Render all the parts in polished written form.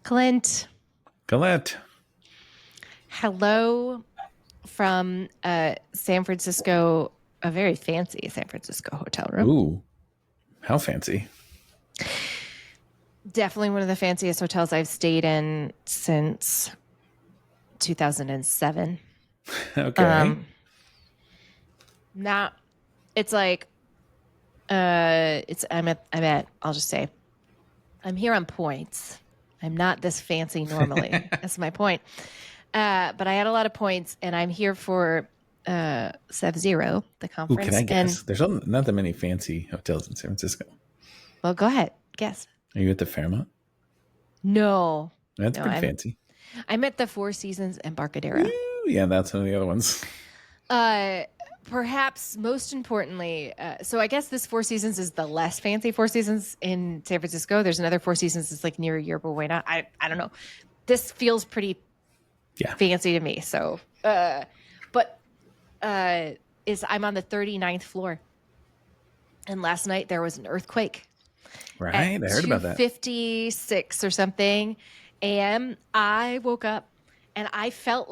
Clint, Colette. hello from San Francisco, a very fancy San Francisco hotel room. Ooh, how fancy. Definitely one of the fanciest hotels I've stayed in since 2007. Okay. Now it's like I'll just say I'm here on points. I'm not this fancy normally. That's my point. But I had a lot of points, and I'm here for Sev Zero, the Ooh, can conference. I And guess? There's not that many fancy hotels in San Francisco. well, go ahead, guess. Are you at the Fairmont? No, That's no, pretty I'm fancy. I'm at the Four Seasons Embarcadero. Ooh, yeah, that's one of the other ones. Uh, Perhaps most importantly, so I guess this Four Seasons is the less fancy Four Seasons in San Francisco. There's another Four Seasons that's like near Yerba Buena. I don't know. This feels pretty Yeah. fancy to me. So, but is I'm on the 39th floor, and last night there was an earthquake Right. at I heard about that. 2:56 or something, and I woke up and I felt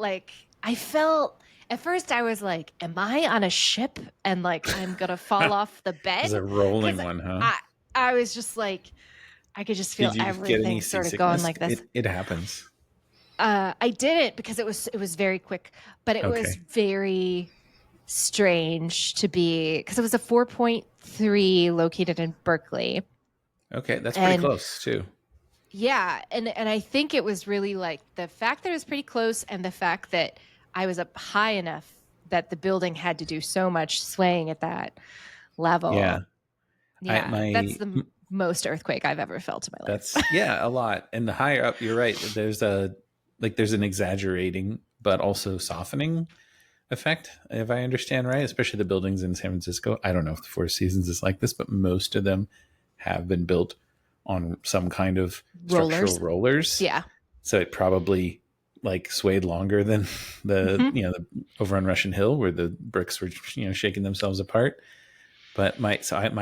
at first I was like, am I on a ship and like I'm gonna fall off the bed? It's a rolling 'Cause one, huh? I was just like, I could just feel Did you get any everything sort of going seasickness? like this. It happens. I didn't because it was very quick, but it was Okay. very strange to be because it was a 4.3 located in Berkeley. Okay, that's pretty And close too. yeah, and I think it was really like the fact that it was pretty close and the fact that I was up high enough that the building had to do so much swaying at that Yeah. level. I Yeah, that's my the most earthquake I've ever felt in my That's life. a lot. And the higher up, you're right. There's an exaggerating but also softening effect, if I understand right, especially the buildings in San Francisco. I don't know if the Four Seasons is like this, but most of them have been built on some kind of structural Rollers. rollers. Yeah. So it probably like swayed longer than the Hmm. the over on Russian Hill where the bricks were shaking themselves apart. But my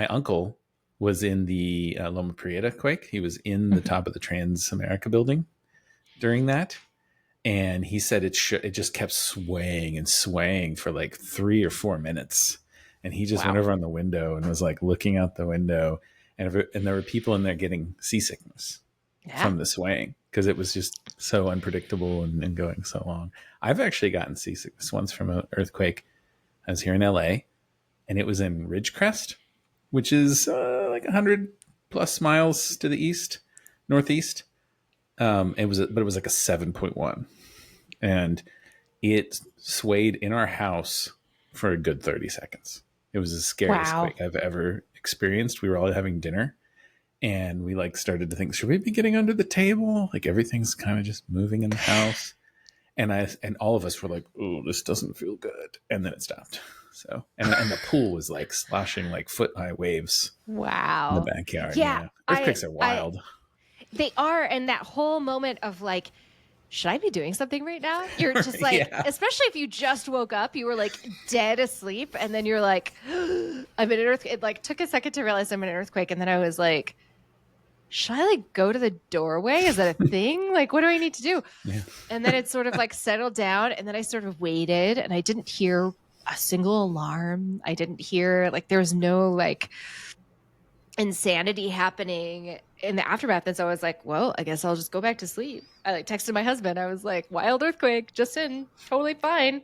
uncle was in the Loma Prieta quake. He was in the top of the Trans America building during that, and he said it just kept swaying and swaying for like 3 or 4 minutes, and he just went Wow. over on the window and was like looking out the window, and there were people in there getting seasickness Yeah. from the swaying because it was just so unpredictable and going so long. I've actually gotten seasickness once from an earthquake. I was here in LA, and it was in Ridgecrest, which is like 100 plus miles to the northeast. But it was like a 7.1, and it swayed in our house for a good 30 seconds. It was the scariest Wow. quake I've ever experienced. We were all having dinner, and we like started to think, should we be getting under the table? Like everything's kind of just moving in the house, and all of us were like, "Oh, this doesn't feel good," and then it stopped. So, and the pool was like sloshing like foot high waves in the Wow. backyard. Yeah, Yeah, earthquakes are wild. they are, and that whole moment of like, should I be doing something right now? You're just like, Yeah, especially if you just woke up, you were like dead asleep, and then you're like, I'm in an earthquake. It like took a second to realize I'm in an earthquake, and then I was like, should I like go to the doorway? Is that a thing? Like, what do I need to do? yeah. And then it sort of like settled down, and then I sort of waited, and I didn't hear a single alarm. I didn't hear like there was no like insanity happening in the aftermath. And so I was like, well, I guess I'll just go back to sleep. I like texted my husband. I was like, wild earthquake, just in, totally fine.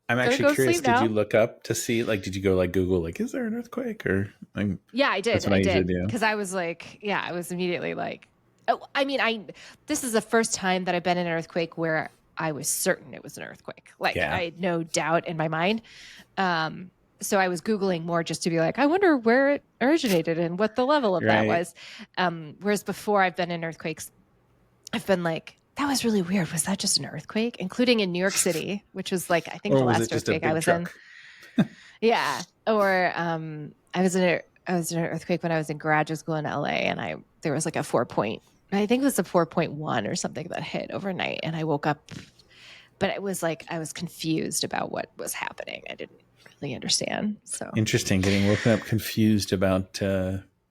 I'm Gonna actually go curious. sleep Did you now. look up to see? Like, did you go like Google? Like, is there an earthquake? Or like, Yeah, I did. that's what I I usually did. do. Cause I was like, yeah, I was immediately like, oh, I mean, this is the first time that I've been in an earthquake where I was certain it was an earthquake. Like Yeah, I had no doubt in my mind. So I was Googling more just to be like, I wonder where it originated and what the level of that right. was. Whereas before I've been in earthquakes, I've been like, that was really weird. Was that just an earthquake? Including in New York City, which was like, I think Or the was it last just a earthquake I big was in. truck? Yeah. Or I was in an earthquake when I was in graduate school in LA, and there was like a 4 point, I think it was a 4.1 or something that hit overnight, and I woke up, but it was like I was confused about what was happening. I didn't really understand. So Interesting. Getting woken up confused about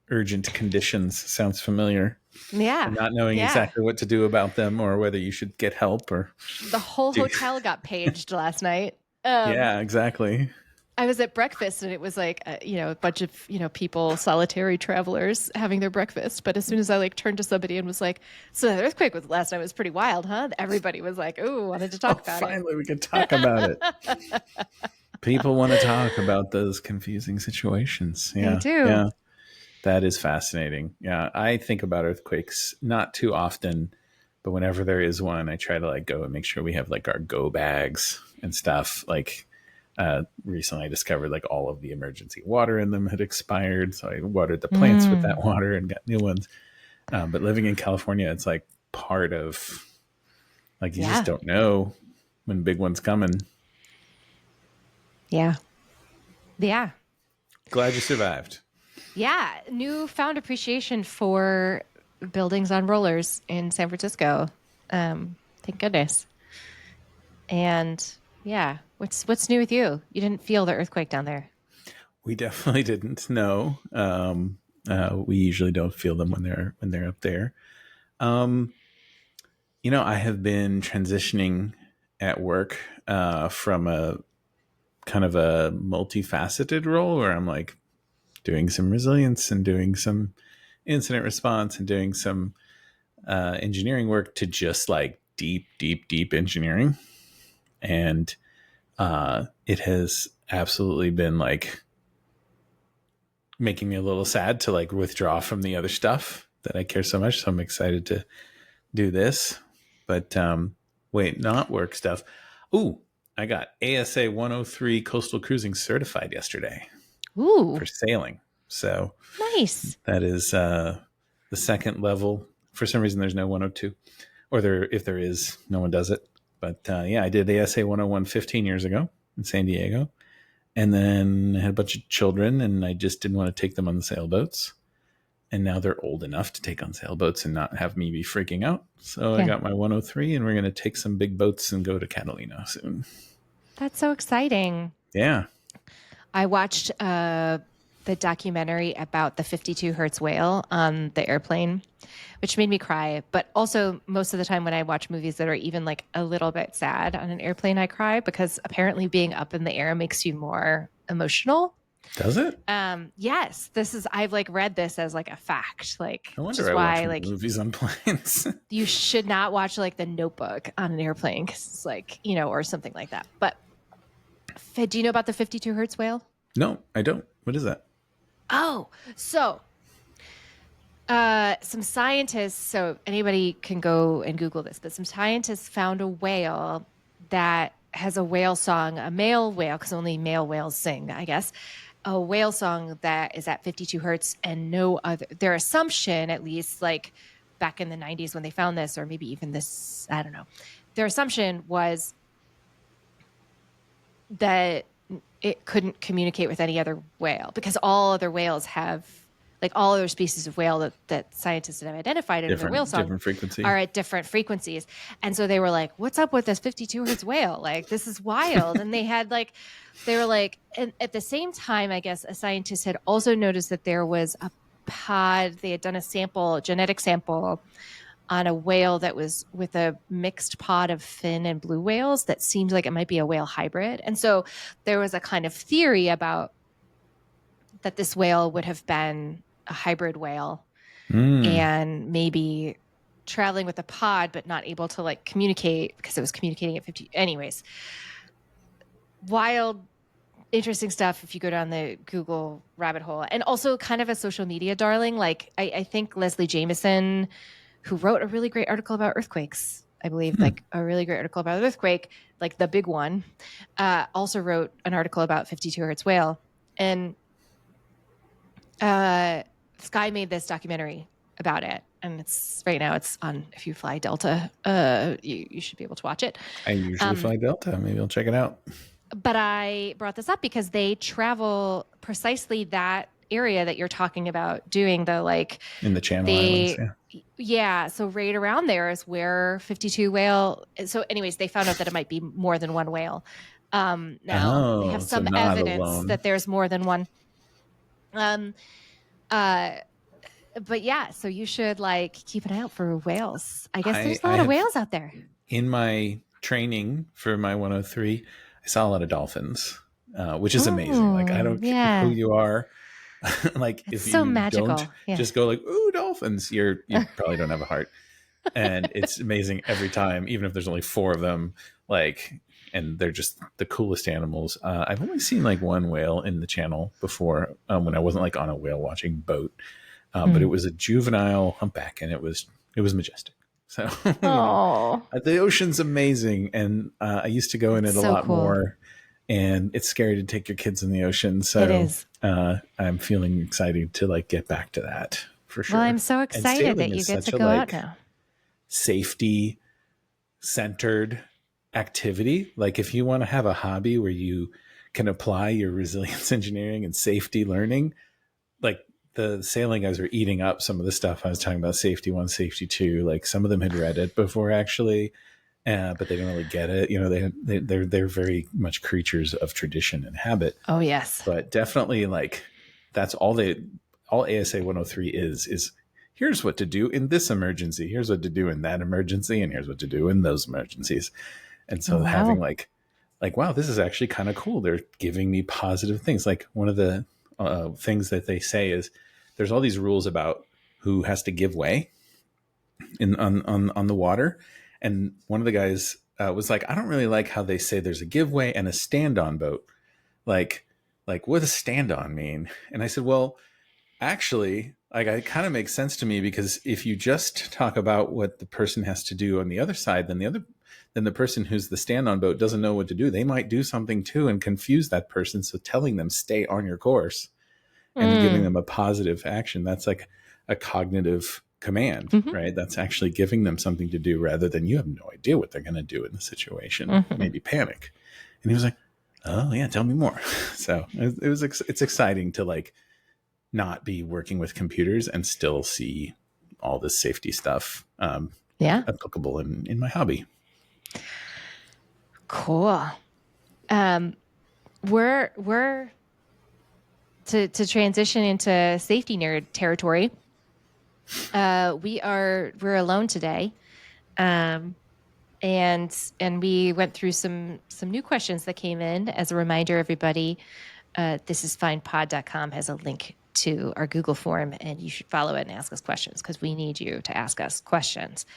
urgent conditions sounds familiar. And Yeah. not knowing Yeah. exactly what to do about them or whether you should get help or The whole do. hotel got paged last night. Um, Yeah, exactly. I was at breakfast and it was like, a bunch of, people, solitary travelers having their breakfast. But as soon as I like turned to somebody and was like, so the earthquake was last night was pretty wild, huh? Everybody was like, ooh, wanted to Oh, talk about it. finally we can talk about it. People want to talk about those confusing situations. They Yeah. do. Yeah. That is fascinating. Yeah. I think about earthquakes not too often, but whenever there is one, I try to like go and make sure we have like our go bags and stuff. Like recently I discovered like all of the emergency water in them had expired. So I watered the plants with that Mm, water and got new ones. But living in California, it's like part of like you just yeah. don't know when big one's coming. Yeah. Yeah. Glad you survived. Yeah. Newfound appreciation for buildings on rollers in San Francisco. Thank goodness. And yeah, what's new with you? You didn't feel the earthquake down there. We definitely didn't know. We usually don't feel them when they're up there. Um, I have been transitioning at work from a kind of a multifaceted role where I'm like doing some resilience and doing some incident response and doing some engineering work to just like deep, deep, deep engineering. And it has absolutely been like making me a little sad to like withdraw from the other stuff that I care so much. So I'm excited to do this. But wait, not work stuff. Ooh, I got ASA 103 coastal cruising certified yesterday Ooh, for sailing. So nice. that is the second level. For some reason, there's no 102, or if there is, no one does it. But yeah, I did ASA 101 15 years ago in San Diego. And then I had a bunch of children, and I just didn't want to take them on the sailboats. And now they're old enough to take on sailboats and not have me be freaking out. So I Yeah. got my 103, and we're going to take some big boats and go to Catalina soon. That's so exciting. Yeah. I watched the documentary about the 52 hertz whale on the airplane, which made me cry. But also, most of the time when I watch movies that are even like a little bit sad on an airplane, I cry because apparently being up in the air makes you more emotional. Does it? Yes, I've like read this as like a fact, like, No which wonder is I watch why like movies on planes. you should not watch like The Notebook on an airplane because it's like, or something like that. But do you know about the 52 hertz whale? No, I don't. What is that? Oh, so some scientists, so anybody can go and Google this, but some scientists found a whale that has a whale song, a male whale, because only male whales sing, I guess, a whale song that is at 52 hertz and no other. Their assumption, at least like back in the 90s when they found this, or maybe even this, I don't know, their assumption was that it couldn't communicate with any other whale because all other whales have like all other species of whale that scientists have identified in their whale song Different frequency. are at different frequencies. And so they were like, what's up with this 52 hertz whale? Like, this is wild. And they were like, and at the same time, I guess a scientist had also noticed that there was a pod, they had done a genetic sample on a whale that was with a mixed pod of fin and blue whales that seemed like it might be a whale hybrid. And so there was a kind of theory about that this whale would have been a hybrid whale Mm. and maybe traveling with a pod but not able to like communicate because it was communicating at 50. Anyways, wild, interesting stuff if you go down the Google rabbit hole. And also kind of a social media darling. Like I think Leslie Jameson, who wrote a really great article about earthquakes, I believe, like a really great article about an earthquake, like the big one, also wrote an article about 52 hertz whale. And Sky made this documentary about it. And it's right now it's on, if you fly Delta, you should be able to watch it. I usually fly Delta. Maybe I'll check it out. But I brought this up because they travel precisely that area that you're talking about doing the like In the Channel Islands. yeah, so right around there is where 52 whale. So anyways, they found out that it might be more than one whale. Now they have So some not evidence alone. that there's more than one. Um, but yeah, so you should like keep an eye out for whales. I guess I there's a I lot of have whales out there. in my training for my 103, I saw a lot of dolphins, which is amazing. Like I Oh, don't care who yeah. you are. Like It's if so you don't magical. Yeah. just go like, ooh, dolphins, you probably don't have a heart. And it's amazing every time, even if there's only four of them, like, and they're just the coolest animals. I've only seen like one whale in the channel before, when I wasn't like on a whale watching boat, but it Mm. was a juvenile humpback, and it was majestic. So Oh, the ocean's amazing, and I used to go in it's it a so lot cool. more. And it's scary to take your kids in the ocean, It so is. I'm feeling excited to like get back to that for Well, I'm sure. so And excited sailing that you is get such to a go out like now. safety centered activity. Like if you want to have a hobby where you can apply your resilience engineering and safety learning, like the sailing guys were eating up some of the stuff I was talking about, safety one, safety two. Like some of them had read it before actually, but they didn't really get it. You know, they're very much creatures of tradition and habit. Oh, yes. But definitely like that's all ASA 103 is here's what to do in this emergency, here's what to do in that emergency, and here's what to do in those emergencies. And Oh, so having wow. like wow, this is actually kind of cool. They're giving me positive things. Like one of the things that they say is there's all these rules about who has to give way in on the water. And one of the guys was like, I don't really like how they say there's a give way and a stand on boat. Like what does stand on mean? And I said, well, actually, like it kind of makes sense to me, because if you just talk about what the person has to do on the other side, then the person who's the stand on boat doesn't know what to do. They might do something too and confuse that person. So telling them stay on your course and giving Mm. them a positive action, that's like a cognitive command, Hmm. right? That's actually giving them something to do rather than you have no idea what they're going to do in the situation, Hmm. maybe panic. And he was like, oh yeah, tell me more. So it's exciting to like not be working with computers and still see all this safety stuff Yeah. applicable in my hobby. Cool. Um, we're to transition into safety nerd territory. We're alone today. Um, and we went through some new questions that came in. As a reminder, everybody, thisisfinepod.com has a link to our Google form, and you should follow it and ask us questions because we need you to ask us questions.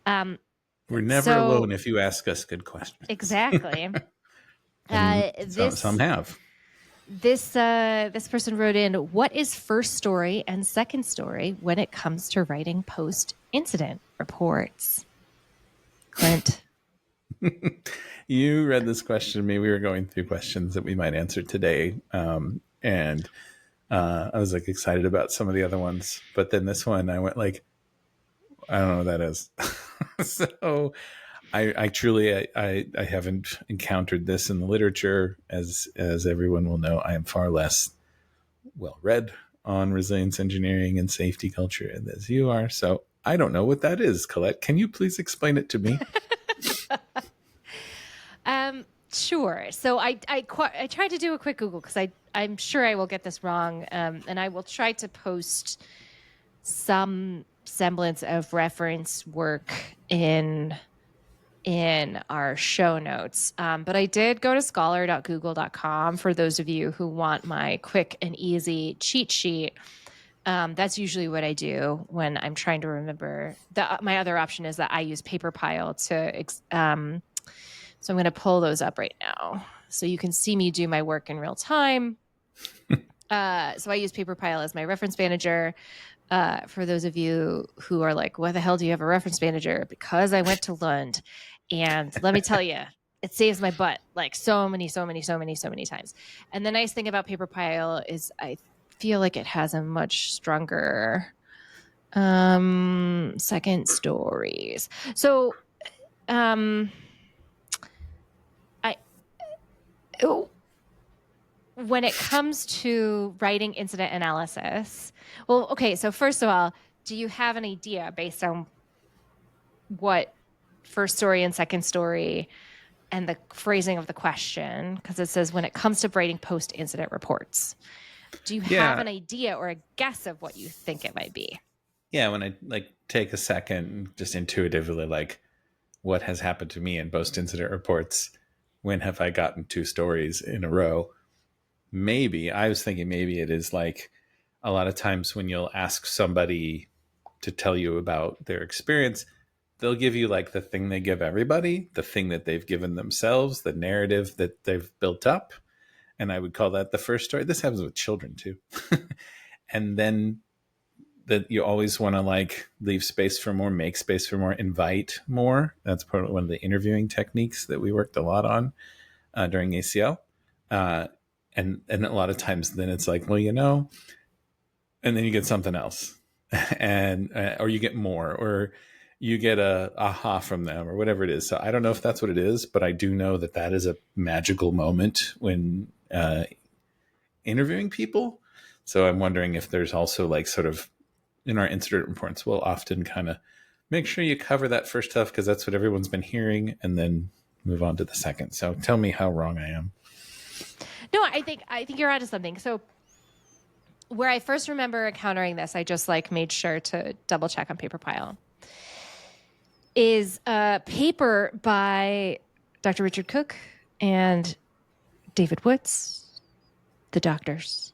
Um, We're never so alone if you ask us good questions. exactly. And some This have. this person wrote in, what is first story and second story when it comes to writing post incident reports? Clint. You read this question to me. We were going through questions that we might answer today. And I was like excited about some of the other ones. But then this one, I went like, I don't know what that is. So I truly I haven't encountered this in the literature, as everyone will know. I am far less well read on resilience engineering and safety culture as you are. So I don't know what that is. Colette, can you please explain it to me? Sure. So I tried to do a quick Google because I'm sure I will get this wrong, and I will try to post some semblance of reference work in our show notes. But I did go to scholar.google.com for those of you who want my quick and easy cheat sheet. That's usually what I do when I'm trying to remember. My other option is that I use PaperPile to. So I'm going to pull those up right now so you can see me do my work in real time. So I use PaperPile as my reference manager. For those of you who are like, why the hell do you have a reference manager? Because I went to Lund. And let me tell you, it saves my butt like so many times. And the nice thing about PaperPile is I feel like it has a much stronger second stories. So I oh, when it comes to writing incident analysis, well, okay, so first of all, do you have an idea based on what first story and second story and the phrasing of the question? Because it says when it comes to writing post incident reports. Do you have Yeah. an idea or a guess of what you think it might be? Yeah. When I like take a second, just intuitively, like what has happened to me in post incident reports, when have I gotten two stories in a row? Maybe I was thinking maybe it is like a lot of times when you'll ask somebody to tell you about their experience, they'll give you like the thing they give everybody, the thing that they've given themselves, the narrative that they've built up. And I would call that the first story. This happens with children too. And then that you always want to like leave space for more, make space for more, invite more. That's part of one of the interviewing techniques that we worked a lot on during ACL. Uh, and a lot of times then it's like, well, and then you get something else, and or you get more, or you get a aha from them, or whatever it is. So I don't know if that's what it is, but I do know that that is a magical moment when interviewing people. So I'm wondering if there's also like sort of in our incident reports, we'll often kind of make sure you cover that first stuff because that's what everyone's been hearing, and then move on to the second. So tell me how wrong I am. No, I think you're onto something. So where I first remember encountering this, I just like made sure to double check on paper pile, is a paper by Dr. Richard Cook and David Woods, the doctors.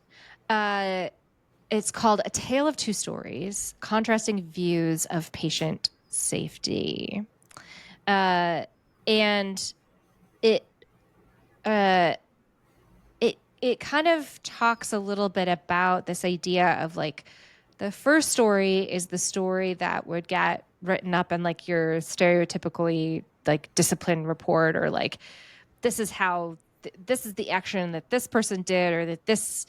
It's called A Tale of Two Stories, Contrasting Views of Patient Safety. And it uh, it kind of talks a little bit about this idea of like the first story is the story that would get written up in like your stereotypically like discipline report, or like this is how this is the action that this person did, or that this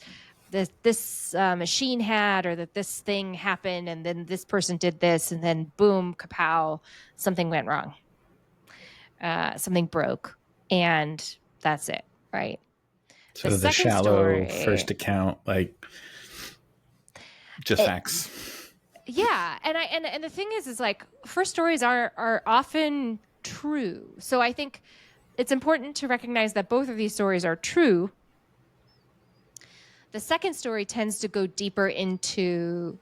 machine had, or that this thing happened, and then this person did this, and then boom, kapow, something went wrong, something broke, and that's it, right? The Sort of the second shallow first story, account, like just it, facts. yeah, and the thing is like first stories are often true. So I think it's important to recognize that both of these stories are true. The second story tends to go deeper into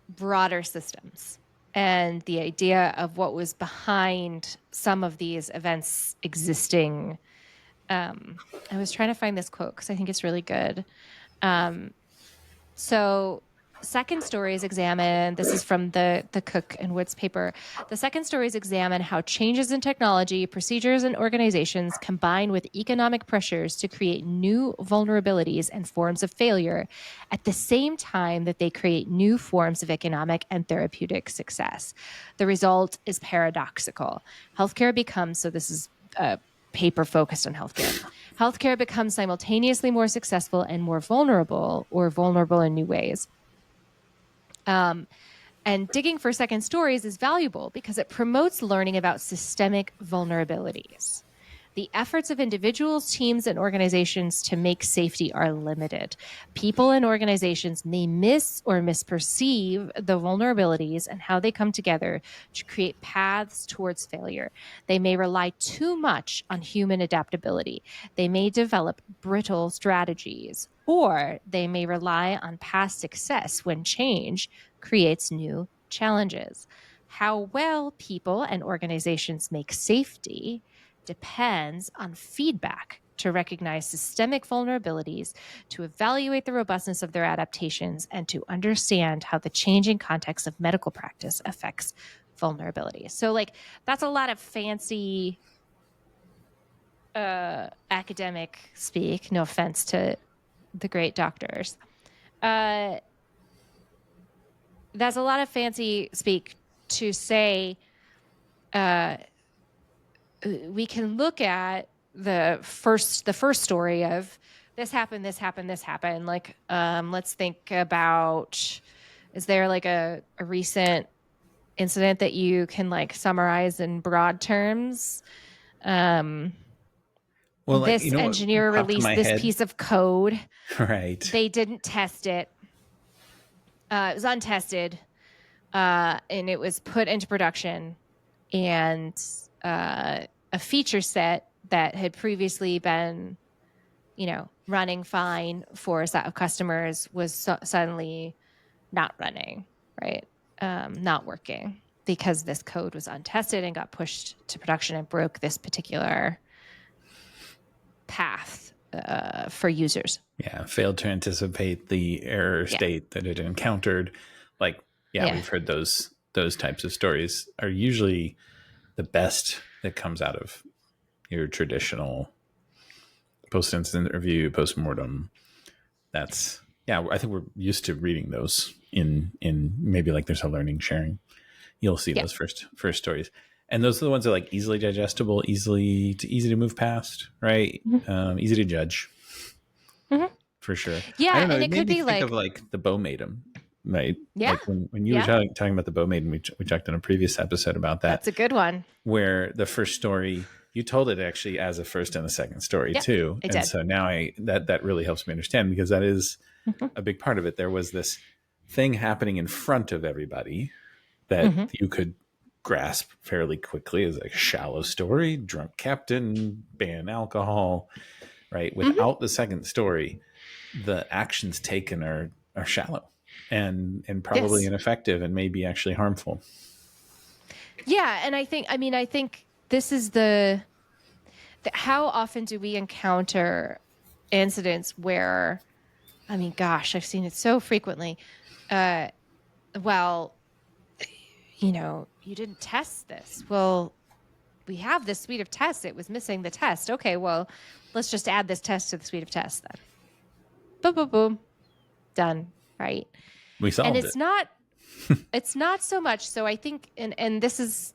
broader systems and the idea of what was behind some of these events existing. I was trying to find this quote because I think it's really good. Um, So second stories examine, this is from the Cook and Woods paper. The second stories examine how changes in technology, procedures, and organizations combine with economic pressures to create new vulnerabilities and forms of failure at the same time that they create new forms of economic and therapeutic success. The result is paradoxical. Healthcare becomes, so this is a paper focused on healthcare. Healthcare becomes simultaneously more successful and more vulnerable, or vulnerable in new ways. Um, and digging for second stories is valuable because it promotes learning about systemic vulnerabilities. The efforts of individuals, teams, and organizations to make safety are limited. People and organizations may miss or misperceive the vulnerabilities and how they come together to create paths towards failure. They may rely too much on human adaptability. They may develop brittle strategies, or they may rely on past success when change creates new challenges. How well people and organizations make safety depends on feedback to recognize systemic vulnerabilities, to evaluate the robustness of their adaptations, and to understand how the changing context of medical practice affects vulnerability. So, like, that's a lot of fancy academic speak. No offense to the great doctors. Uh, that's a lot of fancy speak to say uh, we can look at the first story of this happened, this happened, this happened. Like, let's think about, is there like a recent incident that you can like summarize in broad terms? Um, Well, like this you know what engineer popped in released my this head, piece of code. right? They didn't test it. It was untested, and it was put into production. And a feature set that had previously been running fine for a set of customers was suddenly not running, right? Not working because this code was untested and got pushed to production and broke this particular path for users. Yeah, failed to anticipate the error Yeah. state that it encountered. Like, yeah, Yeah. we've heard those types of stories are usually the best that comes out of your traditional post-incident review, post-mortem. That's yeah, I think we're used to reading those in maybe like there's a learning sharing. You'll see Yeah. those first stories. And those are the ones that are like easily digestible, easy to move past, right? Mm-hmm. Easy to judge. Mm-hmm. For sure. I Yeah. don't know. And It it made could me be think of like, like the Bow Maiden, right? yeah. Like when you were Yeah. talking about the Bow Maiden, we talked in a previous episode about that, That's a good one. where the first story you told it actually as a first and a second story Yep. too, I and did. so now that really helps me understand because that is Mm-hmm. a big part of it. There was this thing happening in front of everybody that Mm-hmm. you could grasp fairly quickly as a shallow story, drunk captain, ban alcohol, right? Mm-hmm. Without the second story, the actions taken are shallow and probably Yes. ineffective and maybe actually harmful. Yeah. And I think this is how often do we encounter incidents where, gosh, I've seen it so frequently. Uh, well, you didn't test this. Well, we have this suite of tests. It was missing the test. Okay, well, let's just add this test to the suite of tests then. Boom, boom, boom. Done. Right. We And solved it. it's not so much. So I think, and this is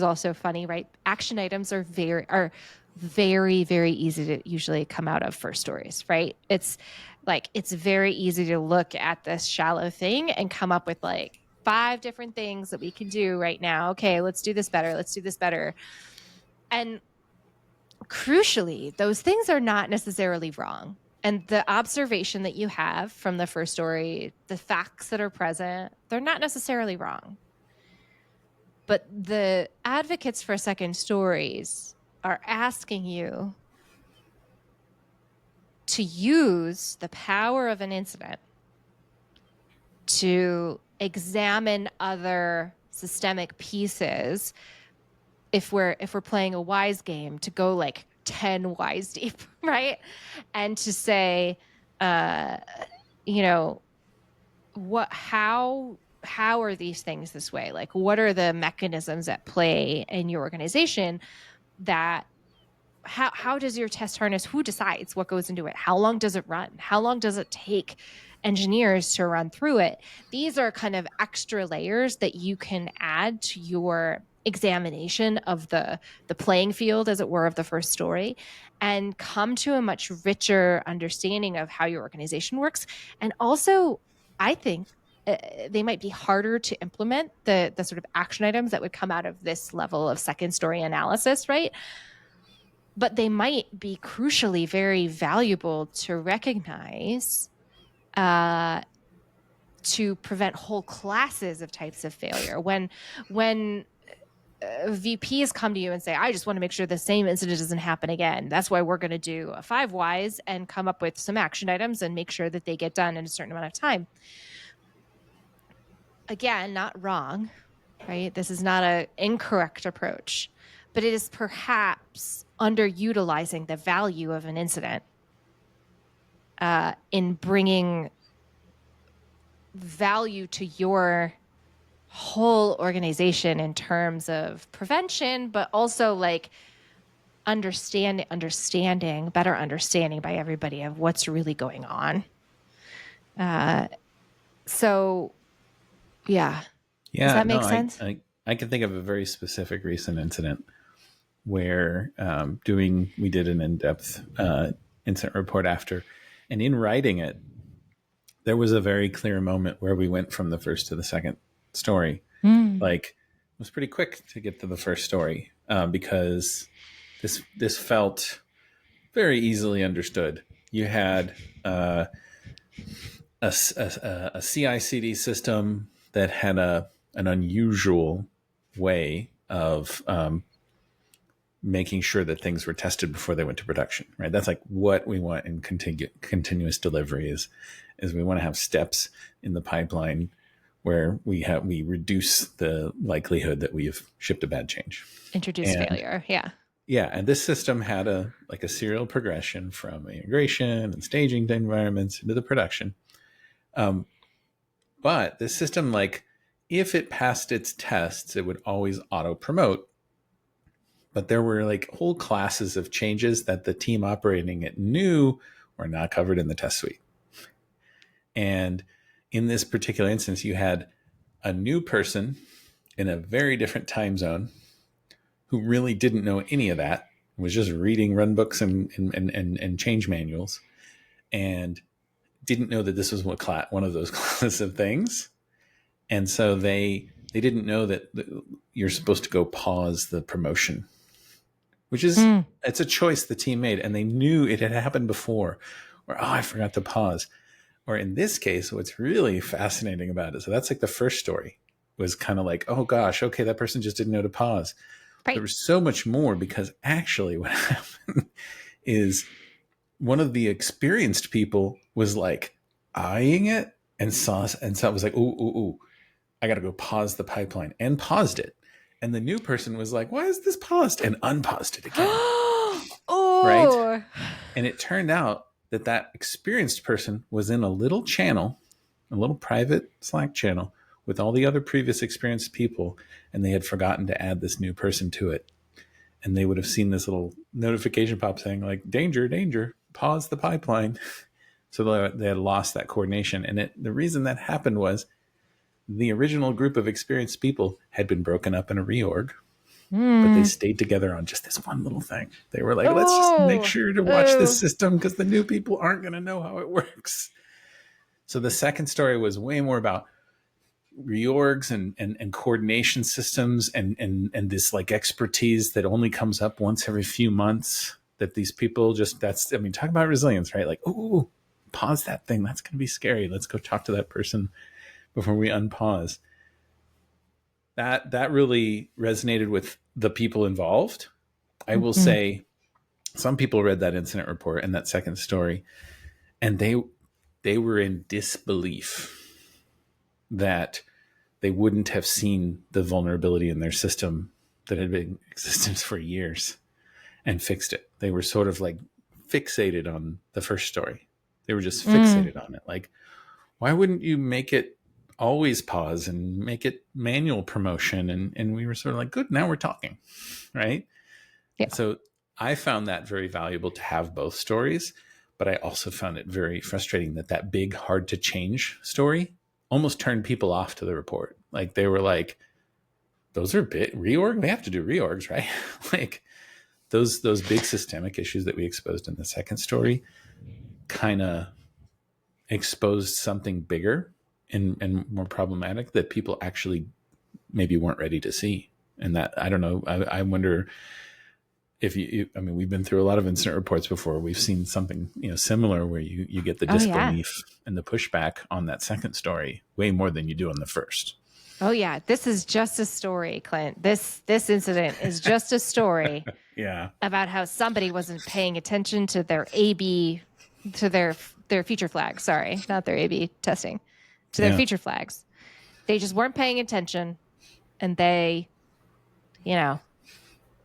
also funny, right? Action items are very, very easy to usually come out of first stories, right? It's very easy to look at this shallow thing and come up with like 5 different things that we can do right now. Okay, let's do this better. Let's do this better. And crucially, those things are not necessarily wrong. And the observation that you have from the first story, the facts that are present, they're not necessarily wrong. But the advocates for second stories are asking you to use the power of an incident to examine other systemic pieces if we're playing a wise game to go like 10 wise deep, right? And to say, uh, you know, how are these things this way? Like, what are the mechanisms at play in your organization that how does your test harness, who decides what goes into it? How long does it run? How long does it take engineers to run through it? These are kind of extra layers that you can add to your examination of the playing field, as it were, of the first story, and come to a much richer understanding of how your organization works. And also, I think they might be harder to implement, the sort of action items that would come out of this level of second story analysis, right? But they might be crucially very valuable to recognize, uh, to prevent whole classes of types of failure. When VPs come to you and say, I just want to make sure the same incident doesn't happen again. That's why we're going to do a 5 whys and come up with some action items and make sure that they get done in a certain amount of time. Again, not wrong, right? This is not an incorrect approach, but it is perhaps underutilizing the value of an incident in bringing value to your whole organization in terms of prevention, but also like better understanding by everybody of what's really going on. So yeah. Does Yeah, that no, make sense? I can think of a very specific recent incident where we did an in-depth incident report after, and in writing it, there was a very clear moment where we went from the first to the second story. Mm. Like it was pretty quick to get to the first story because this felt very easily understood. You had a CI/CD system that had an unusual way of making sure that things were tested before they went to production, right? That's like what we want in continuous delivery is we want to have steps in the pipeline where we reduce the likelihood that we've shipped a bad change. Introduce And failure. Yeah. yeah, and this system had a serial progression from integration and staging to environments into the production. But this system, like, if it passed its tests, it would always auto promote. But there were like whole classes of changes that the team operating it knew were not covered in the test suite. And in this particular instance, you had a new person in a very different time zone who really didn't know any of that, was just reading run books and change manuals, and didn't know that this was one of those classes of things. And so they didn't know that you're supposed to go pause the promotion, which is it's a choice the team made, and they knew it had happened before. Or I forgot to pause. Or in this case, what's really fascinating about it, so that's like the first story, was kind of like, oh gosh, okay, that person just didn't know to pause. Right. There was so much more, because actually what happened is one of the experienced people was like eyeing it and saw it was like, ooh, I got to go pause the pipeline, and paused it. And the new person was like, why is this paused? And unpaused it again. Right. Oh. And it turned out that experienced person was in a little channel, a little private Slack channel with all the other previous experienced people, and they had forgotten to add this new person to it. And they would have seen this little notification pop saying like, danger, danger, pause the pipeline. So they had lost that coordination. And the reason that happened was the original group of experienced people had been broken up in a reorg, but they stayed together on just this one little thing. They were like, let's just make sure to watch this system because the new people aren't going to know how it works. So the second story was way more about reorgs and coordination systems and this like expertise that only comes up once every few months, that these people just, talk about resilience, right? Like, oh, pause that thing. That's going to be scary. Let's go talk to that person before we unpause. That really resonated with the people involved. I will say some people read that incident report and that second story, and they were in disbelief that they wouldn't have seen the vulnerability in their system that had been in existence for years and fixed it. They were sort of like fixated on the first story. They were just fixated on it. Like, why wouldn't you make it always pause and make it manual promotion? And we were sort of like, good, now we're talking, right? Yeah. So I found that very valuable to have both stories, but I also found it very frustrating that big, hard to change story almost turned people off to the report. Like, they were like, those are big reorg. They have to do reorgs, right? Like those big systemic issues that we exposed in the second story kind of exposed something bigger and more problematic that people actually maybe weren't ready to see. And that, I don't know, I wonder if we've been through a lot of incident reports before. We've seen something, similar, where you get the disbelief and the pushback on that second story way more than you do on the first. Oh yeah. This is just a story, Clint. This incident is just a story Yeah. about how somebody wasn't paying attention to their AB, to their feature flags. Sorry, not their AB testing, to their feature flags. They just weren't paying attention, and they,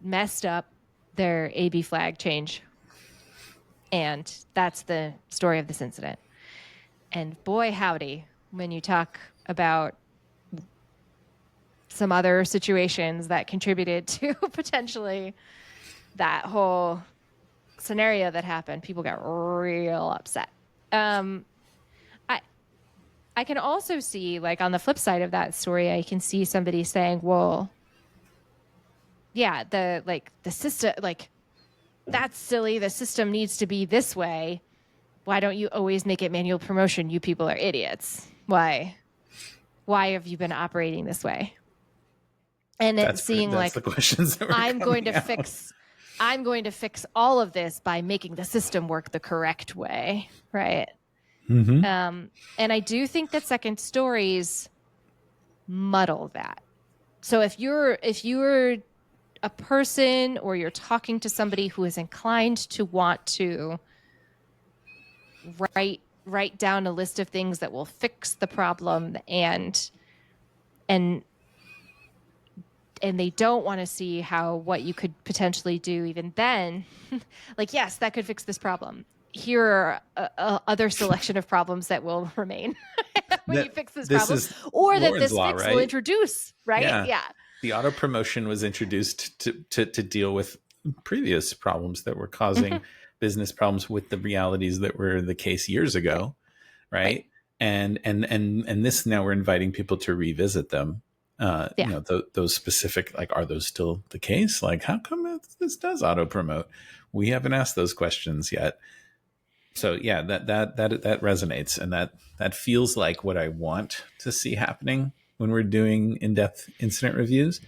messed up their AB flag change. And that's the story of this incident. And boy, howdy, when you talk about some other situations that contributed to potentially that whole scenario that happened, people got real upset. I can also see, like, on the flip side of that story, I can see somebody saying, well, yeah, the system, like, that's silly. The system needs to be this way. Why don't you always make it manual promotion? You people are idiots. Why have you been operating this way? And it's seeing like, the questions that I'm going to fix all of this by making the system work the correct way. Right. Mm-hmm. And I do think that second stories muddle that. So if you're a person or you're talking to somebody who is inclined to want to write down a list of things that will fix the problem, and and they don't want to see how what you could potentially do even then, like, yes, that could fix this problem. Here are a other selection of problems that will remain when you That fix this this problem, is or that Lauren's this law, fix will right? introduce, right? Yeah. Yeah. The auto promotion was introduced to deal with previous problems that were Mm-hmm. causing business problems with the realities that were the case years Right. ago, Right. right? And this, now we're inviting people to revisit them. Yeah. Those specific, like, are those still the case? Like, how come this does auto promote? We haven't asked those questions yet. So yeah, that resonates, and that feels like what I want to see happening when we're doing in-depth incident reviews.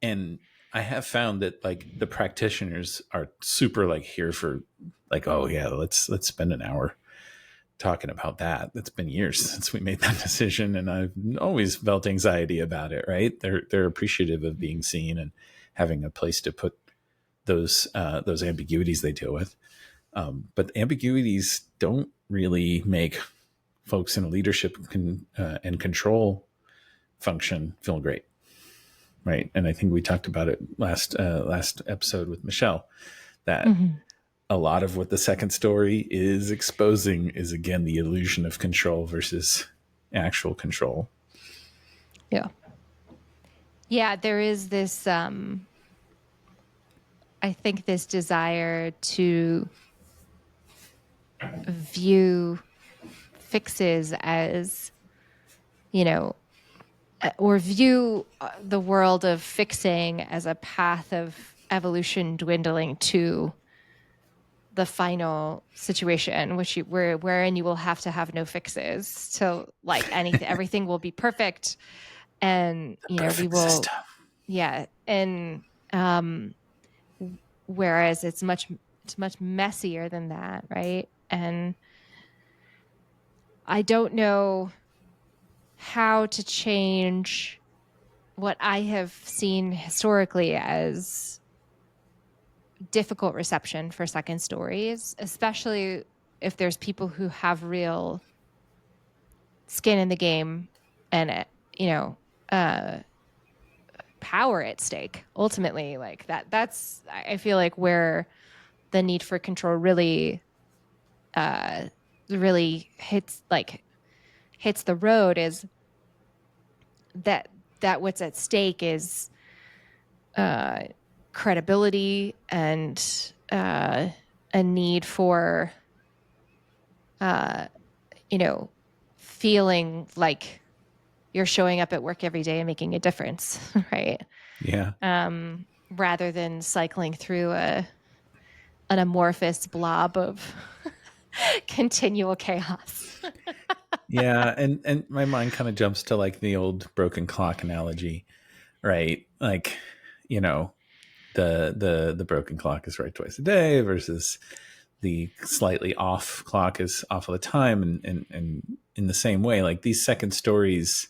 And I have found that, like, the practitioners are super, like, here for, like, oh yeah, let's spend an hour talking about that. It's been years since we made that decision, and I've always felt anxiety about it. Right? They're appreciative of being seen and having a place to put those ambiguities they deal with. But ambiguities don't really make folks in a leadership and control function feel great, right? And I think we talked about it last episode with Michelle, that Mm-hmm. a lot of what the second story is exposing is, again, the illusion of control versus actual control. Yeah. Yeah, there is this I think this desire to view fixes as, you know, or view the world of fixing as a path of evolution dwindling to the final situation, wherein you will have to have no fixes. So, like, anything, everything will be perfect, and The we perfect will, system. yeah, and um, whereas it's much messier than that, right? And I don't know how to change what I have seen historically as difficult reception for second stories, especially if there's people who have real skin in the game and you know uh power at stake ultimately. Like, that's, I feel like, where the need for control uh really hits the road, is that what's at stake is uh credibility and a need for uh you know feeling like you're showing up at work every day and making a difference, right? Yeah. Rather than cycling through an amorphous blob of continual chaos. Yeah. And my mind kind of jumps to, like, the old broken clock analogy, right? Like, you know, the broken clock is right twice a day versus the slightly off clock is off all the time. And in the same way, like, these second stories,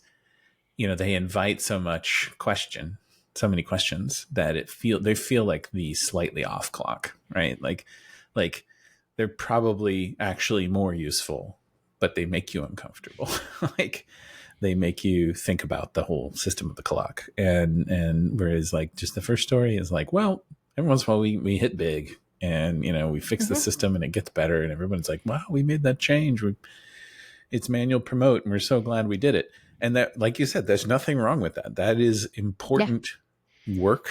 they invite so many questions, that they feel like the slightly off clock, right? Like they're probably actually more useful, but they make you uncomfortable. Like, they make you think about the whole system of the clock. And whereas, like, just the first story is like, well, every once in a while we hit big, and we fix the Mm-hmm. system and it gets better, and everyone's like, wow, we made that change. It's manual promote, and we're so glad we did it. And that, like you said, there's nothing wrong with that. That is Yeah. important work,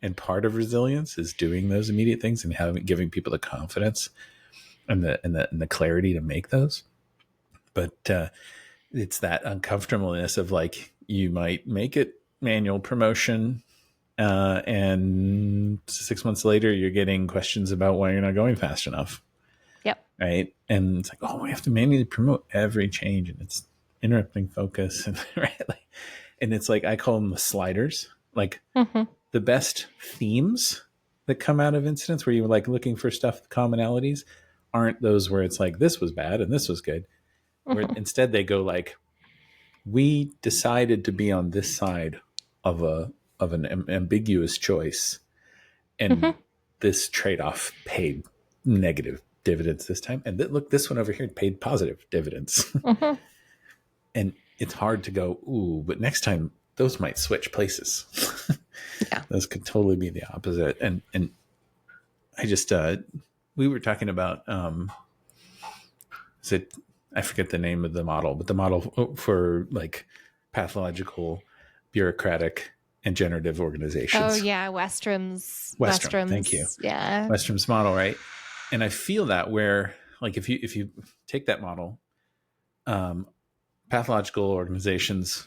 and part of resilience is doing those immediate things and giving people the confidence and the clarity to make those. But it's that uncomfortableness of, like, you might make it manual promotion, and 6 months later you're getting questions about why you're not going fast enough, Yep. right? And it's like, oh, we have to manually promote every change, and it's interrupting focus, and right, like, and it's like, I call them the sliders. Like, Mm-hmm. the best themes that come out of incidents where you're, like, looking for stuff, commonalities, aren't those where it's like, this was bad and this was good. Where Mm-hmm. instead they go like, we decided to be on this side of a of an ambiguous choice, and Mm-hmm. this trade-off paid negative dividends this time. And look, this one over here paid positive dividends. Mm-hmm. And it's hard to go, ooh, but next time those might switch places. Yeah. Those could totally be the opposite. And I just we were talking about is it, I forget the name of the model, but the model for like pathological, bureaucratic, and generative Oh organizations. yeah, Westrom's Westrom, thank you. Westrom's yeah. Westrom's model, right? And I feel that where like if you take that model, um, pathological organizations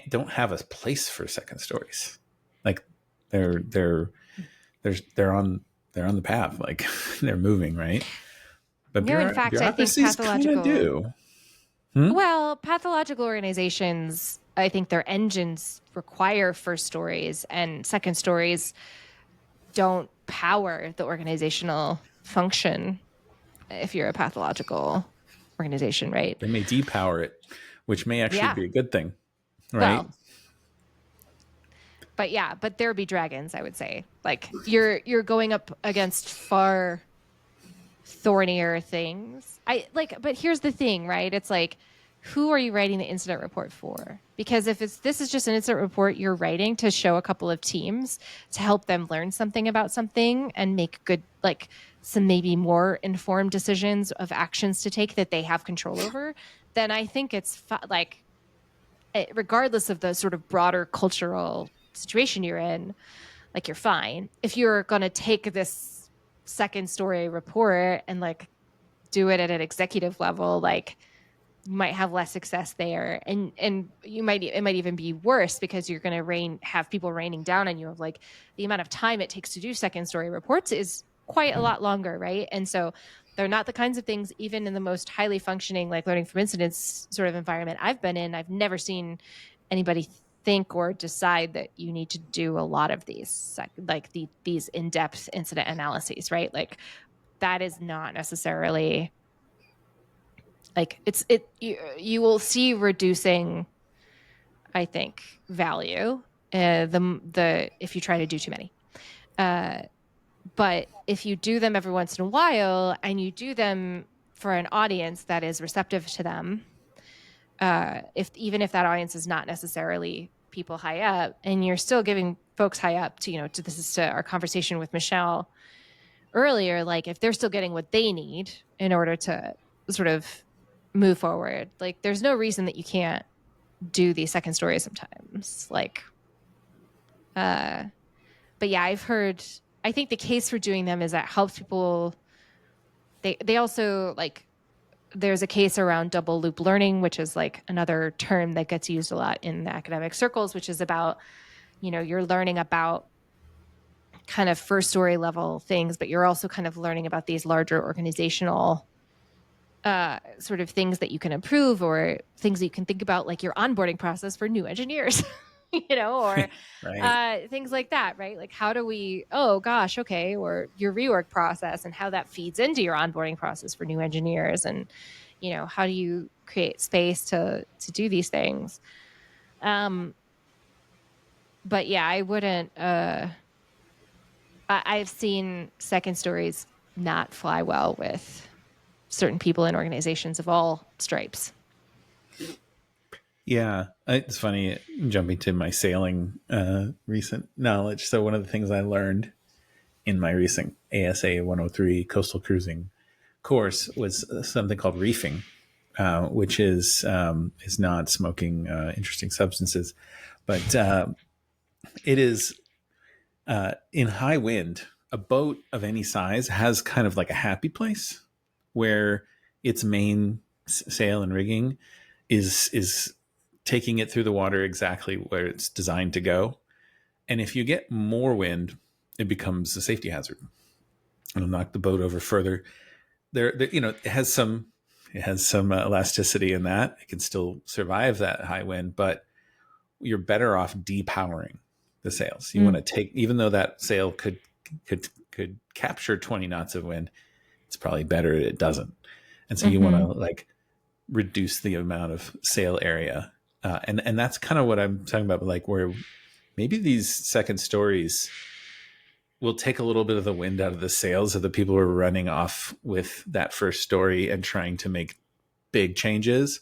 don't have a place for second stories. Like they're they're on the path, like they're moving, right? But No, in fact, I think bureaucracies kind of pathological do. Hmm? well, pathological organizations, I think their engines require first stories and second stories don't power the organizational function if you're a pathological organization, right? They may depower it, which may actually Yeah. be a good thing, right? Well, but yeah, but there be dragons, I would say. Like you're going up against far thornier things. I like, but here's the thing, right? It's like, who are you writing the incident report for? Because if this is just an incident report you're writing to show a couple of teams to help them learn something about something and make good, like some maybe more informed decisions of actions to take that they have control over, then I think it's like, regardless of the sort of broader cultural situation you're in, like you're fine. If you're going to take this second story report and like do it at an executive level, like you might have less success there, and you might, it might even be worse because you're going to have people raining down on you of like the amount of time it takes to do second story reports is quite a lot longer, right? And so they're not the kinds of things, even in the most highly functioning like learning from incidents sort of environment I've been in, I've never seen anybody think or decide that you need to do a lot of these like these in-depth incident analyses, right? Like that is not necessarily like you will see reducing, I think, value the if you try to do too many. Uh, but if you do them every once in a while and you do them for an audience that is receptive to them, if even if that audience is not necessarily people high up, and you're still giving folks high up to, to this is to our conversation with Michelle earlier, like if they're still getting what they need in order to sort of move forward, like there's no reason that you can't do these second stories sometimes. Like, but yeah, I think the case for doing them is that helps people. They also like, there's a case around double loop learning, which is like another term that gets used a lot in the academic circles, which is about, you're learning about kind of first story level things, but you're also kind of learning about these larger organizational sort of things that you can improve or things that you can think about, like your onboarding process for new engineers, or Right. things like that, right? Like how do we, oh gosh, okay, or your reorg process and how that feeds into your onboarding process for new engineers, and how do you create space to do these things? Um, but yeah, I wouldn't. I've seen second stories not fly well with certain people in organizations of all stripes. Yeah, it's funny jumping to my sailing recent knowledge. So one of the things I learned in my recent ASA 103 coastal cruising course was something called reefing, which is not smoking interesting substances, but it is in high wind. A boat of any size has kind of like a happy place where its main sail and rigging is taking it through the water exactly where it's designed to go. And if you get more wind, it becomes a safety hazard. It'll knock the boat over further. It has some elasticity in that. It can still survive that high wind, but you're better off depowering the sails. You want Mm. to take, even though that sail could capture 20 knots of wind, it's probably better it doesn't. And so you want to Mm-hmm. like reduce the amount of sail area, and that's kind of what I'm talking about. Like where maybe these second stories will take a little bit of the wind out of the sails of the people who are running off with that first story and trying to make big changes.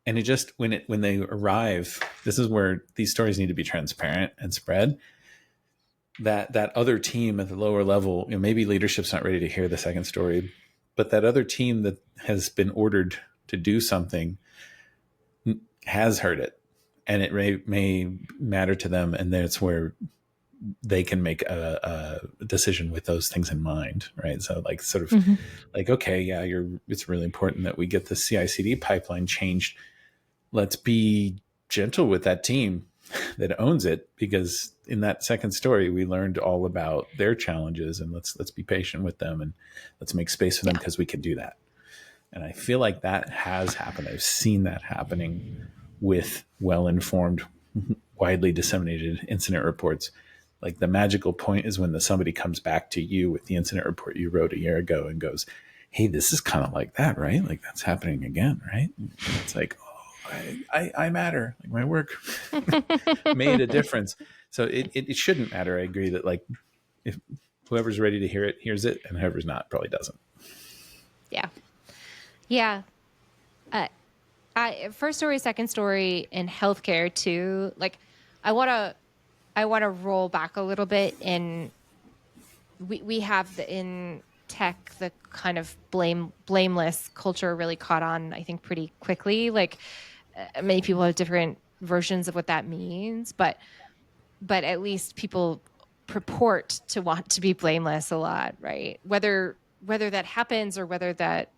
And it just, when they arrive, this is where these stories need to be transparent and spread. That other team at the lower level, maybe leadership's not ready to hear the second story, but that other team that has been ordered to do something has heard it, and it may matter to them, and that's where they can make a decision with those things in mind, right? So like sort of Mm-hmm. like, okay, yeah, it's really important that we get the CI/CD pipeline changed. Let's be gentle with that team that owns it, because in that second story we learned all about their challenges, and let's be patient with them, and let's make space for them, Yeah. because we can do that. And I feel like that has happened. I've seen that happening with well-informed, widely disseminated incident reports. Like the magical point is when somebody comes back to you with the incident report you wrote a year ago and goes, hey, this is kind of like that, right? Like that's happening again, right? And it's like, oh, I matter. Like my work made a difference. So it shouldn't matter. I agree that like if whoever's ready to hear it hears it, and whoever's not probably doesn't. Yeah. Yeah. Uh, first story, second story in healthcare too. Like I want to, I want to roll back a little bit in, we have in tech, the kind of blameless culture really caught on, I think, pretty quickly. Like many people have different versions of what that means, but at least people purport to want to be blameless a lot, right? Whether that happens or whether that,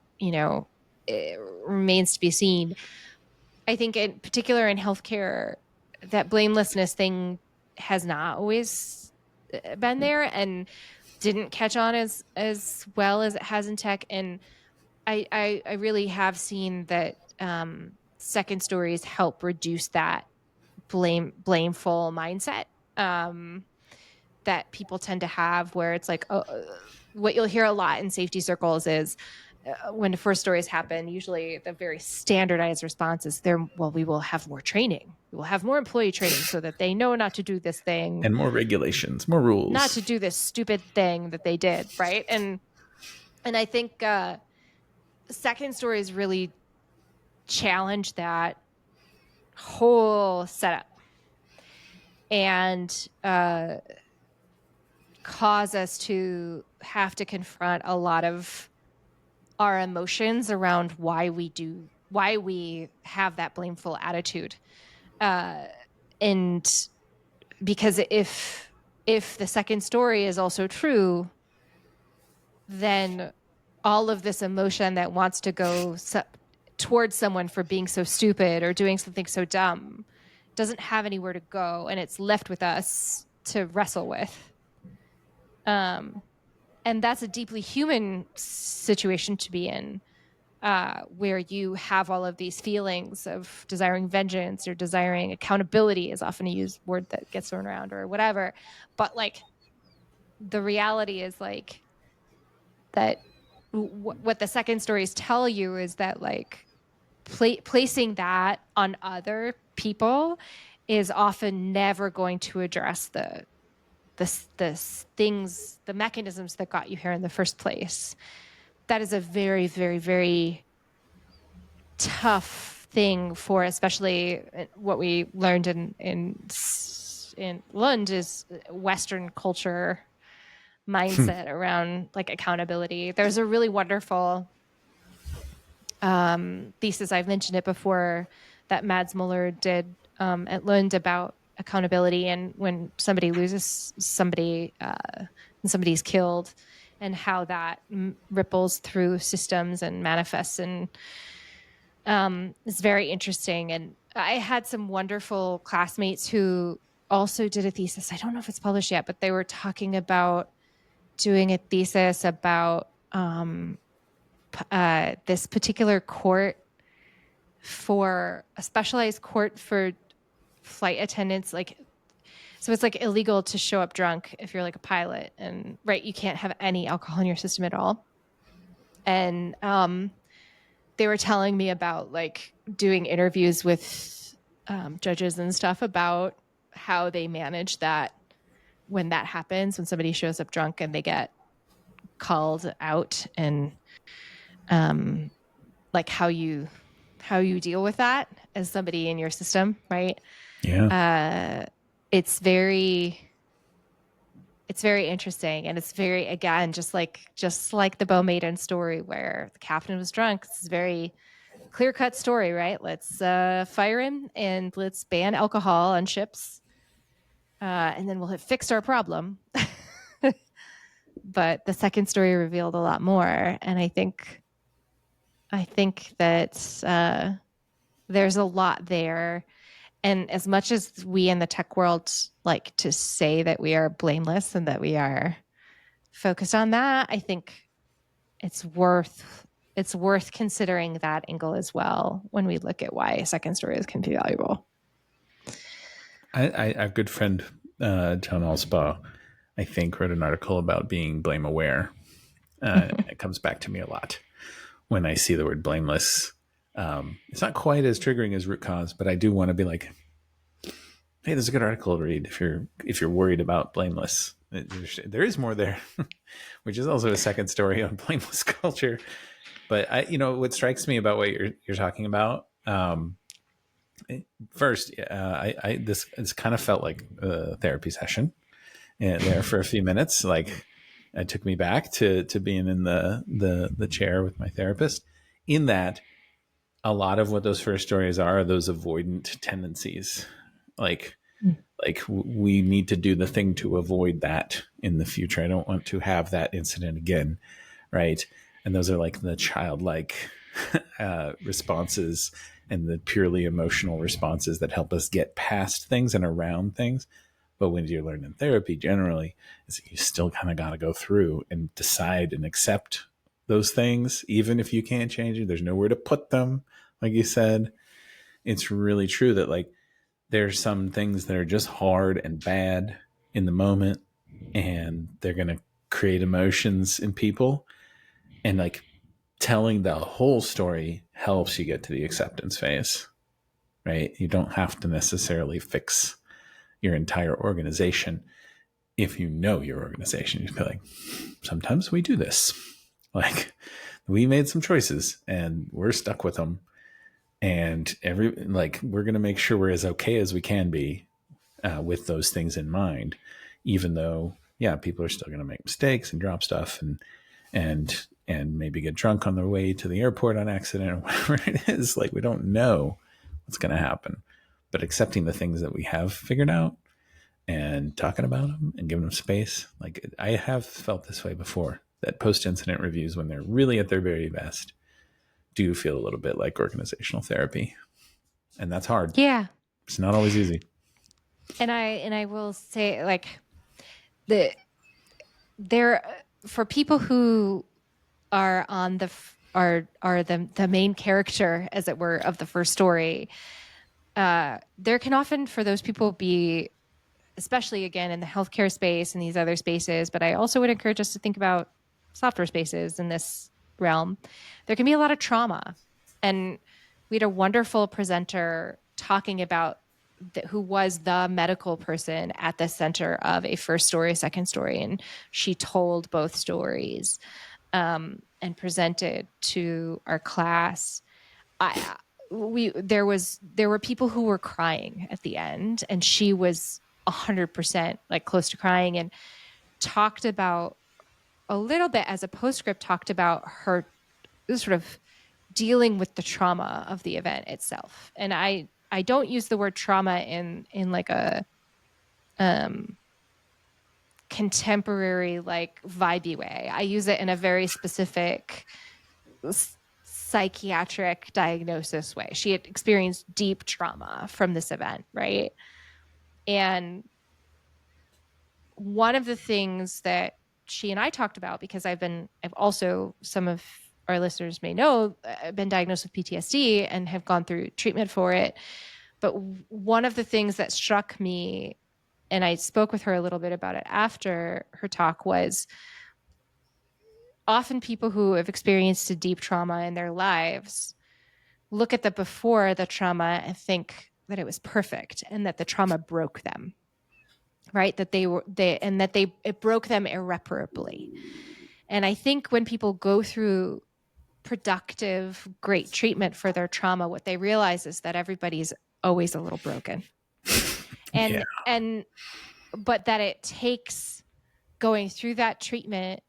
it remains to be seen. I think in particular in healthcare, that blamelessness thing has not always been there and didn't catch on as well as it has in tech. And I really have seen that second stories help reduce that blameful mindset um, that people tend to have, where it's like, oh, what you'll hear a lot in safety circles is when the first stories happen, usually the very standardized response is there, well, we will have more training. We will have more employee training so that they know not to do this thing, And more regulations, more not rules. to do this stupid thing that they did. Right. And I think second stories really challenge that whole setup and cause us to have to confront a lot of our emotions around why we have that blameful attitude. And because if the second story is also true, then all of this emotion that wants to go towards someone for being so stupid or doing something so dumb doesn't have anywhere to go, and it's left with us to wrestle with. Um, and that's a deeply human situation to be in, where you have all of these feelings of desiring vengeance or desiring accountability is often a used word that gets thrown around or whatever. But like the reality is like that what the second stories tell you is that like placing that on other people is often never going to address the things, the mechanisms that got you here in the first place. That is a very, very, very tough thing for, especially what we learned in Lund is Western culture mindset around like accountability. There's a really wonderful thesis, I've mentioned it before, that Mads Muller did at Lund about accountability and when somebody loses somebody and somebody's killed, and how that ripples through systems and manifests, and it's very interesting. And I had some wonderful classmates who also did a thesis. I don't know if it's published yet, but they were talking about doing a thesis about this particular court, for a specialized court for flight attendants. Like, so it's like illegal to show up drunk if you're like a pilot, and right, you can't have any alcohol in your system at all. And they were telling me about like doing interviews with judges and stuff about how they manage that when that happens, when somebody shows up drunk and they get called out, and um like how you deal with that as somebody in your system, right? Yeah. uh it's very interesting, and it's very, again, just like the Bow Maiden story where the captain was drunk. It's a very clear cut story, right? Let's fire him and let's ban alcohol on ships, and then we'll have fixed our problem. But the second story revealed a lot more, and I think that there's a lot there. And as much as we in the tech world like to say that we are blameless and that we are focused on that, I think it's worth considering that angle as well when we look at why second stories can be valuable. Our good friend John Allspaw, I think, wrote an article about being blame aware. It comes back to me a lot when I see the word blameless. It's not quite as triggering as root cause, but I do want to be like, hey, there's a good article to read if you're worried about blameless. There is more there, which is also a second story on blameless culture. But what strikes me about what you're talking about. First, this kind of felt like a therapy session there for a few minutes. Like, it took me back to being in the chair with my therapist. In that, a lot of what those first stories are those avoidant tendencies. Like, we need to do the thing to avoid that in the future. I don't want to have that incident again, right? And those are like the childlike responses and the purely emotional responses that help us get past things and around things. But when you learn in therapy, generally, is you still kind of got to go through and decide and accept those things, even if you can't change it. There's nowhere to put them, like you said. It's really true that like there's some things that are just hard and bad in the moment, and they're going to create emotions in people. And like telling the whole story helps you get to the acceptance phase, right? You don't have to necessarily fix your entire organization. If you know your organization, you'd be like, sometimes we do this. Like, we made some choices and we're stuck with them. And we're going to make sure we're as okay as we can be with those things in mind, even though, yeah, people are still going to make mistakes and drop stuff and maybe get drunk on their way to the airport on accident or whatever it is. Like, we don't know what's going to happen, but accepting the things that we have figured out and talking about them and giving them space. Like, I have felt this way before, that post-incident reviews, when they're really at their very best, do feel a little bit like organizational therapy. And that's hard. Yeah. It's not always easy. And I will say, like, the there for people who are on the are the main character, as it were, of the first story, there can often, for those people, be, especially again in the healthcare space and these other spaces, but I also would encourage us to think about software spaces in this realm. There can be a lot of trauma. And we had a wonderful presenter talking about who was the medical person at the center of a first story, second story. And she told both stories, and presented to our class. I, there were people who were crying at the end, and she was 100% like close to crying, and talked about a little bit as a postscript, talked about her sort of dealing with the trauma of the event itself. And I don't use the word trauma in like a um contemporary, like, vibey way. I use it in a very specific psychiatric diagnosis way. She had experienced deep trauma from this event, right? And one of the things that she and I talked about, because I've also, some of our listeners may know, I've been diagnosed with PTSD and have gone through treatment for it. But one of the things that struck me, and I spoke with her a little bit about it after her talk, was often people who have experienced a deep trauma in their lives look at the before the trauma and think, that it was perfect and that the trauma broke them, right? That it broke them irreparably. And I think when people go through productive, great treatment for their trauma, what they realize is that everybody's always a little broken. Yeah. But that it takes going through that treatment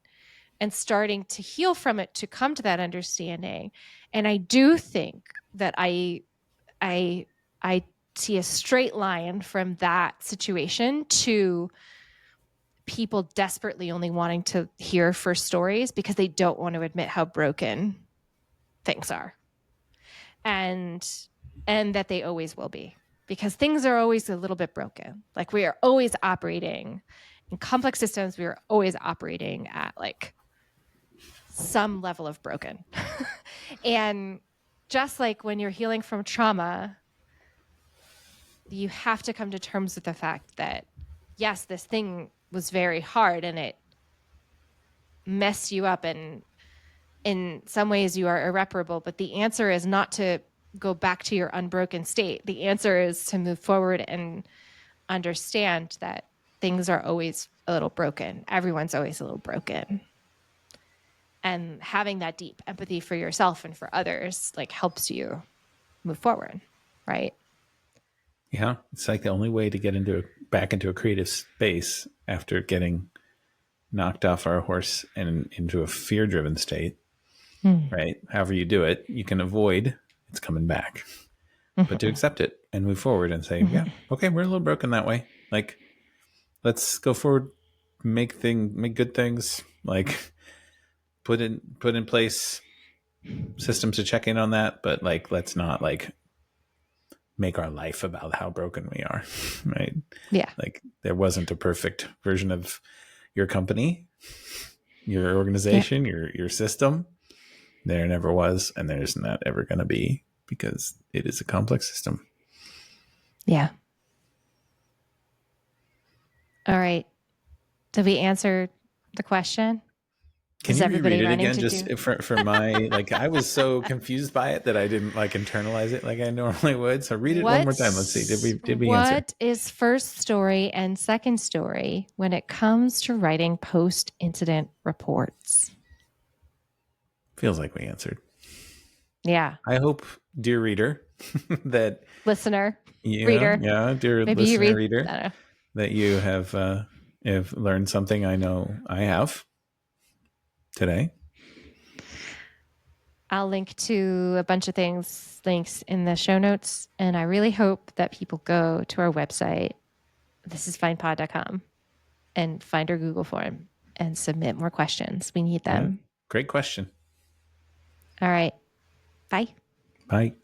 and starting to heal from it to come to that understanding. And I do think that I see a straight line from that situation to people desperately only wanting to hear first stories because they don't want to admit how broken things are. And that they always will be, because things are always a little bit broken. Like, we are always operating in complex systems. We are always operating at like some level of broken. And just like when you're healing from trauma, you have to come to terms with the fact that, yes, this thing was very hard and it messed you up, and in some ways you are irreparable. But the answer is not to go back to your unbroken state. The answer is to move forward and understand that things are always a little broken. Everyone's always a little broken. And having that deep empathy for yourself and for others like helps you move forward, right? Yeah, it's like the only way to get back into a creative space after getting knocked off our horse and into a fear-driven state, right? However you do it, you can avoid it's coming back, but to accept it and move forward and say, yeah, okay, we're a little broken that way. Like, let's go forward, make good things, like put in place systems to check in on that, but like, let's not like make our life about how broken we are, right? Yeah. Like, there wasn't a perfect version of your company, your organization, your system. There never was, and there's not ever going to be, because it is a complex system. Yeah. All right. Did we answer the question? Can Is you reread everybody it running again? to Just do? for my, like, I was so confused by it that I didn't like internalize it like I normally would. So read it one more time. Let's see. Did we answer? What is first story and second story when it comes to writing post-incident reports? Feels like we answered. Yeah. I hope, dear reader, that Listener, yeah, reader. yeah, dear Maybe you listener, read, reader, I don't know. that you have learned something. I know I have today. I'll link to a bunch of links in the show notes. And I really hope that people go to our website, thisisfinepod.com, and find our Google form and submit more questions. We need Yeah, them. great question. All right. Bye. Bye.